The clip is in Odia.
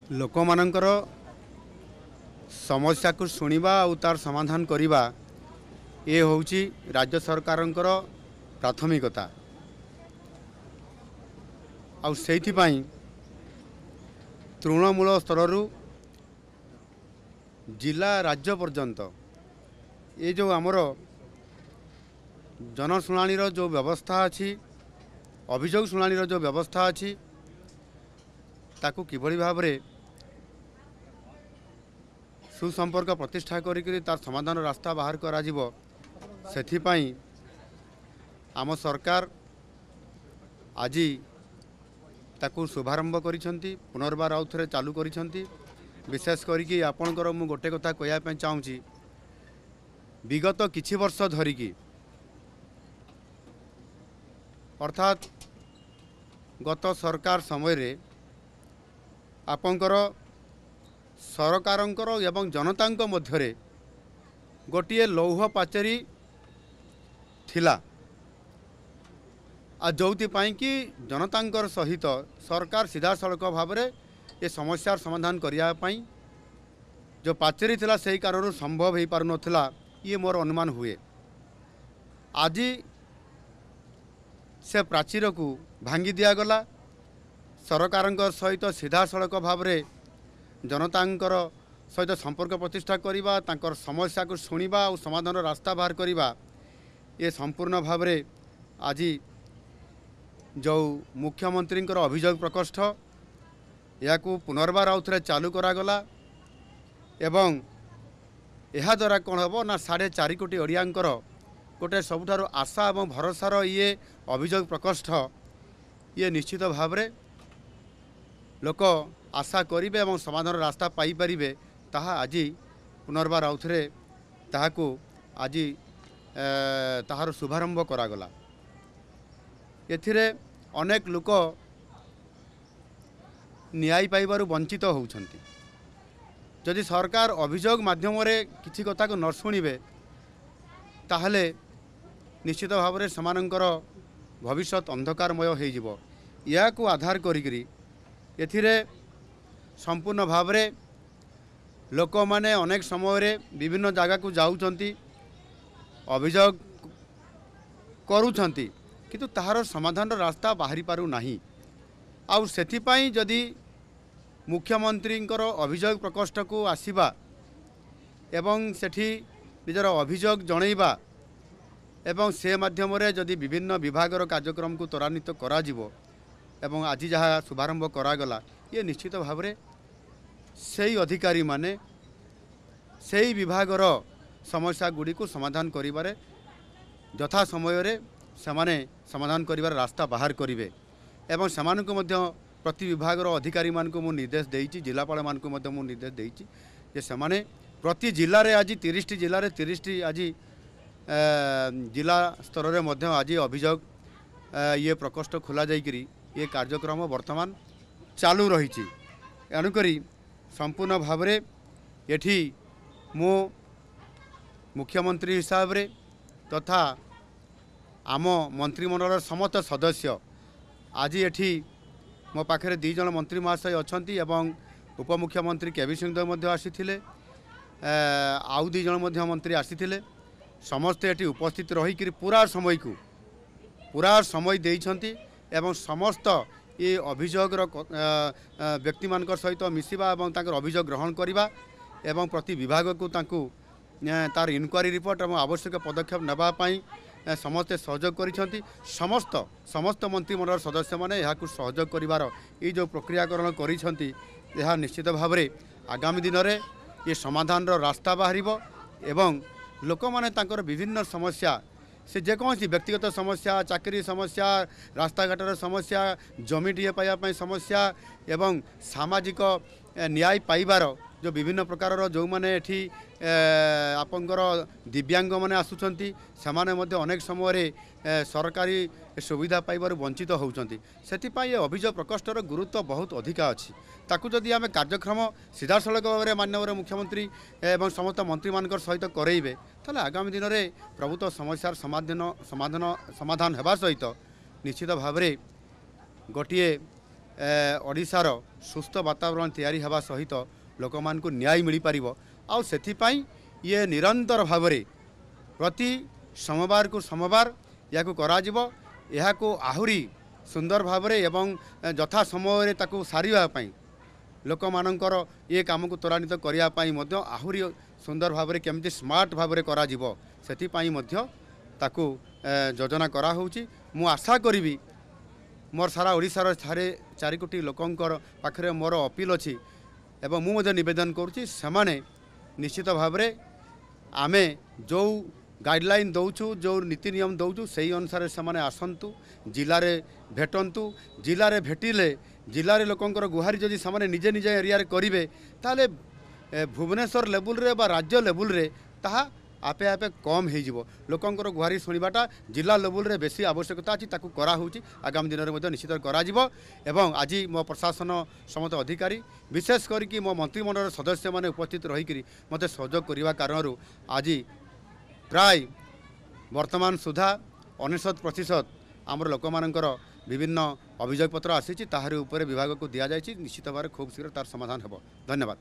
ଲୋକମାନଙ୍କର ସମସ୍ୟାକୁ ଶୁଣିବା ଆଉ ତାର ସମାଧାନ କରିବା ଏ ହେଉଛି ରାଜ୍ୟ ସରକାରଙ୍କର ପ୍ରାଥମିକତା। ଆଉ ସେଇଥିପାଇଁ ତୃଣମୂଳ ସ୍ତରରୁ ଜିଲ୍ଲା ରାଜ୍ୟ ପର୍ଯ୍ୟନ୍ତ ଏ ଯେଉଁ ଆମର ଜନଶୁଣାଣିର ଯେଉଁ ବ୍ୟବସ୍ଥା ଅଛି, ଅଭିଯୋଗ ଶୁଣାଣିର ଯେଉଁ ବ୍ୟବସ୍ଥା ଅଛି, ତାକୁ କିଭଳି ଭାବରେ ସୁସମ୍ପର୍କ ପ୍ରତିଷ୍ଠା କରିକି ତାର ସମାଧାନ ରାସ୍ତା ବାହାର କରାଯିବ, ସେଥିପାଇଁ ଆମ ସରକାର ଆଜି ତାକୁ ଶୁଭାରମ୍ଭ କରିଛନ୍ତି, ପୁନର୍ବାର ଆଉ ଥରେ ଚାଲୁ କରିଛନ୍ତି। ବିଶେଷ କରିକି ଆପଣଙ୍କର ମୁଁ ଗୋଟେ କଥା କହିବା ପାଇଁ ଚାହୁଁଛି, ବିଗତ କିଛି ବର୍ଷ ଧରିକି ଅର୍ଥାତ୍ ଗତ ସରକାର ସମୟରେ ଆପଣଙ୍କର ସରକାରଙ୍କର ଏବଂ ଜନତାଙ୍କ ମଧ୍ୟରେ ଗୋଟିଏ ଲୌହ ପାଚେରୀ ଥିଲା। ଆଉ ଯେଉଁଥିପାଇଁ କି ଜନତାଙ୍କର ସହିତ ସରକାର ସିଧାସଳଖ ଭାବରେ ଏ ସମସ୍ୟାର ସମାଧାନ କରିବା ପାଇଁ ଯେଉଁ ପାଚେରୀ ଥିଲା ସେହି କାରଣରୁ ସମ୍ଭବ ହୋଇପାରୁନଥିଲା, ଇଏ ମୋର ଅନୁମାନ ହୁଏ। ଆଜି ସେ ପ୍ରାଚୀରକୁ ଭାଙ୍ଗି ଦିଆଗଲା। ସରକାରଙ୍କ ସହିତ ସିଧାସଳଖ ଭାବରେ ଜନତାଙ୍କର ସହିତ ସମ୍ପର୍କ ପ୍ରତିଷ୍ଠା କରିବା, ତାଙ୍କର ସମସ୍ୟାକୁ ଶୁଣିବା ଆଉ ସମାଧାନର ରାସ୍ତା ବାହାର କରିବା, ଏ ସମ୍ପୂର୍ଣ୍ଣ ଭାବରେ ଆଜି ଯେଉଁ ମୁଖ୍ୟମନ୍ତ୍ରୀଙ୍କର ଅଭିଯୋଗ ପ୍ରକୋଷ୍ଠ ଏହାକୁ ପୁନର୍ବାର ଆଉ ଥରେ ଚାଲୁ କରାଗଲା। ଏବଂ ଏହାଦ୍ୱାରା କ'ଣ ହେବ ନା 4.5 କୋଟି ଓଡ଼ିଆଙ୍କର ଗୋଟେ ସବୁଠାରୁ ଆଶା ଏବଂ ଭରସାର ଇଏ ଅଭିଯୋଗ ପ୍ରକୋଷ୍ଠ, ଇଏ ନିଶ୍ଚିତ ଭାବରେ ଲୋକ ଆଶା କରିବେ ଏବଂ ସମାଧାନର ରାସ୍ତା ପାଇପାରିବେ। ତାହା ଆଜି ପୁନର୍ବାର ଆଉ ଥରେ ତାହାକୁ ଆଜି ତାହାର ଶୁଭାରମ୍ଭ କରାଗଲା। ଏଥିରେ ଅନେକ ଲୋକ ନ୍ୟାୟ ପାଇବାରୁ ବଞ୍ଚିତ ହେଉଛନ୍ତି। ଯଦି ସରକାର ଅଭିଯୋଗ ମାଧ୍ୟମରେ କିଛି କଥାକୁ ନ ଶୁଣିବେ, ତାହେଲେ ନିଶ୍ଚିତ ଭାବରେ ସେମାନଙ୍କର ଭବିଷ୍ୟତ ଅନ୍ଧକାରମୟ ହୋଇଯିବ। ଏହାକୁ ଆଧାର କରିକିରି ଏଥିରେ ସମ୍ପୂର୍ଣ୍ଣ ଭାବରେ ଲୋକମାନେ ଅନେକ ସମୟରେ ବିଭିନ୍ନ ଜାଗାକୁ ଯାଉଛନ୍ତି, ଅଭିଯୋଗ କରୁଛନ୍ତି, କିନ୍ତୁ ତାହାର ସମାଧାନର ରାସ୍ତା ବାହାରି ପାରୁନାହିଁ। ଆଉ ସେଥିପାଇଁ ଯଦି ମୁଖ୍ୟମନ୍ତ୍ରୀଙ୍କର ଅଭିଯୋଗ ପ୍ରକୋଷ୍ଠକୁ ଆସିବା ଏବଂ ସେଠି ନିଜର ଅଭିଯୋଗ ଜଣାଇବା ଏବଂ ସେ ମାଧ୍ୟମରେ ଯଦି ବିଭିନ୍ନ ବିଭାଗର କାର୍ଯ୍ୟକ୍ରମକୁ ତ୍ୱରାନ୍ୱିତ କରାଯିବ ଏବଂ ଆଜି ଯାହା ଶୁଭାରମ୍ଭ କରାଗଲା, ଇଏ ନିଶ୍ଚିତ ଭାବରେ ସେହି ଅଧିକାରୀମାନେ ସେହି ବିଭାଗର ସମସ୍ୟାଗୁଡ଼ିକୁ ସମାଧାନ କରିବାରେ ଯଥା ସମୟରେ ସେମାନେ ସମାଧାନ କରିବାର ରାସ୍ତା ବାହାର କରିବେ। ଏବଂ ସେମାନଙ୍କୁ ମଧ୍ୟ ପ୍ରତି ବିଭାଗର ଅଧିକାରୀମାନଙ୍କୁ ମୁଁ ନିର୍ଦ୍ଦେଶ ଦେଇଛି, ଜିଲ୍ଲାପାଳମାନଙ୍କୁ ମଧ୍ୟ ମୁଁ ନିର୍ଦ୍ଦେଶ ଦେଇଛି ଯେ ସେମାନେ ପ୍ରତି ଜିଲ୍ଲାରେ ଆଜି 30ଟି ଜିଲ୍ଲାରେ 30ଟି ଆଜି ଜିଲ୍ଲା ସ୍ତରରେ ମଧ୍ୟ ଆଜି ଅଭିଯୋଗ ଇଏ ପ୍ରକୋଷ୍ଠ ଖୋଲାଯାଇକରି ଏ କାର୍ଯ୍ୟକ୍ରମ ବର୍ତ୍ତମାନ ଚାଲୁ ରହିଛି। ଏଣୁକରି ସମ୍ପୂର୍ଣ୍ଣ ଭାବରେ ଏଠି ମୁଁ ମୁଖ୍ୟମନ୍ତ୍ରୀ ହିସାବରେ ତଥା ଆମ ମନ୍ତ୍ରିମଣ୍ଡଳର ସମସ୍ତ ସଦସ୍ୟ ଆଜି ଏଠି ମୋ ପାଖରେ 2 ଜଣ ମନ୍ତ୍ରୀ ମହାଶୟ ଅଛନ୍ତି ଏବଂ ଉପମୁଖ୍ୟମନ୍ତ୍ରୀ କେବି ସିଂହଦେଓ ମଧ୍ୟ ଆସିଥିଲେ, ଆଉ 2 ଜଣ ମଧ୍ୟ ମନ୍ତ୍ରୀ ଆସିଥିଲେ। ସମସ୍ତେ ଏଠି ଉପସ୍ଥିତ ରହିକରି ପୁରା ସମୟ ଦେଇଛନ୍ତି ଏବଂ ସମସ୍ତ ଏ ଅଭିଯୋଗର ବ୍ୟକ୍ତିମାନଙ୍କ ସହିତ ମିଶିବା ଏବଂ ତାଙ୍କର ଅଭିଯୋଗ ଗ୍ରହଣ କରିବା ଏବଂ ପ୍ରତି ବିଭାଗକୁ ତାଙ୍କୁ ତାର ଇନକ୍ୱାରି ରିପୋର୍ଟ ଏବଂ ଆବଶ୍ୟକ ପଦକ୍ଷେପ ନେବା ପାଇଁ ସମସ୍ତେ ସହଯୋଗ କରିଛନ୍ତି। ସମସ୍ତ ମନ୍ତ୍ରିମଣ୍ଡଳର ସଦସ୍ୟମାନେ ଏହାକୁ ସହଯୋଗ କରିବାର ଏଇ ଯେଉଁ ପ୍ରକ୍ରିୟାକରଣ କରିଛନ୍ତି, ଏହା ନିଶ୍ଚିତ ଭାବରେ ଆଗାମୀ ଦିନରେ ଏ ସମାଧାନର ରାସ୍ତା ବାହାରିବ ଏବଂ ଲୋକମାନେ ତାଙ୍କର ବିଭିନ୍ନ ସମସ୍ୟା, ସେ ଯେକୌଣସି ବ୍ୟକ୍ତିଗତ ସମସ୍ୟା, ଚାକିରି ସମସ୍ୟା, ରାସ୍ତାଘାଟର ସମସ୍ୟା, ଜମିଟିଏ ପାଇବା ପାଇଁ ସମସ୍ୟା ଏବଂ ସାମାଜିକ ନ୍ୟାୟ ପାଇବାର ଯେଉଁ ବିଭିନ୍ନ ପ୍ରକାରର ଯେଉଁମାନେ ଏଠି ଆପଣଙ୍କର ଦିବ୍ୟାଙ୍ଗମାନେ ଆସୁଛନ୍ତି, ସେମାନେ ମଧ୍ୟ ଅନେକ ସମୟରେ ସରକାରୀ ସୁବିଧା ପାଇବାରୁ ବଞ୍ଚିତ ହେଉଛନ୍ତି। ସେଥିପାଇଁ ଏ ଅଭିଯୋଗ ପ୍ରକୋଷ୍ଠର ଗୁରୁତ୍ୱ ବହୁତ ଅଧିକା ଅଛି। ତାକୁ ଯଦି ଆମେ କାର୍ଯ୍ୟକ୍ରମ ସିଧାସଳଖ ଭାବରେ ମାନ୍ୟବର ମୁଖ୍ୟମନ୍ତ୍ରୀ ଏବଂ ସମସ୍ତ ମନ୍ତ୍ରୀମାନଙ୍କର ସହିତ କରେଇବେ, ତାହେଲେ ଆଗାମୀ ଦିନରେ ପ୍ରଭୁତ ସମସ୍ୟାର ସମାଧାନ ହେବା ସହିତ ନିଶ୍ଚିତ ଭାବରେ ଗୋଟିଏ ओडिशार सुस्थ वातावरण तैयारी हवा सहित लोक मान को न्याय मिल पार आउ से ये निरंतर भाव में प्रति सोमवार को सोमवार या को आहुरी सुंदर भाव में एवं यथा समय सारे लोक मानकर ये काम को त्वरान्वित करने आहुरी सुंदर भाव में केमती स्मार्ट भाव में करा ताकू योजना करा होउची मु आशा करी मोर सारा ओडिशार 4 कोटी लोकंकर पाखरे मोर अपील अच्छी एवं मुझे निवेदन करुच्ची से निश्चित भाव में आमे जो गाइडलाइन दौचु जो नीति नियम दौचु से अनुसार से आसतु जिले में भेटंतु जिले में भेटिले जिले लोकंकर गुहारी जदि से निजे निजे एरिया करेंगे ताले भुवनेश्वर लेवल रे बा राज्य लेवल रे ताहा आपे आपे कम हो लोकंकर गुहारी शुणवाटा जिला लेवल रे बेसी आवश्यकता अच्छी ताकू करा होउची आगामी दिन में निश्चित करा एवं आज मो प्रशासन समस्त अधिकारी विशेष करके मो मंत्रिमंडल सदस्य माने उपस्थित रही मत सहयोग करने कारण आज प्राय वर्तमान सुधा 99% आमर लोक मानकर विभिन्न अभियोग पत्र आसी ताहारी उपरे विभाग को दि जाए निश्चित भाव खूब शीघ्र तार समाधान हो। धन्यवाद।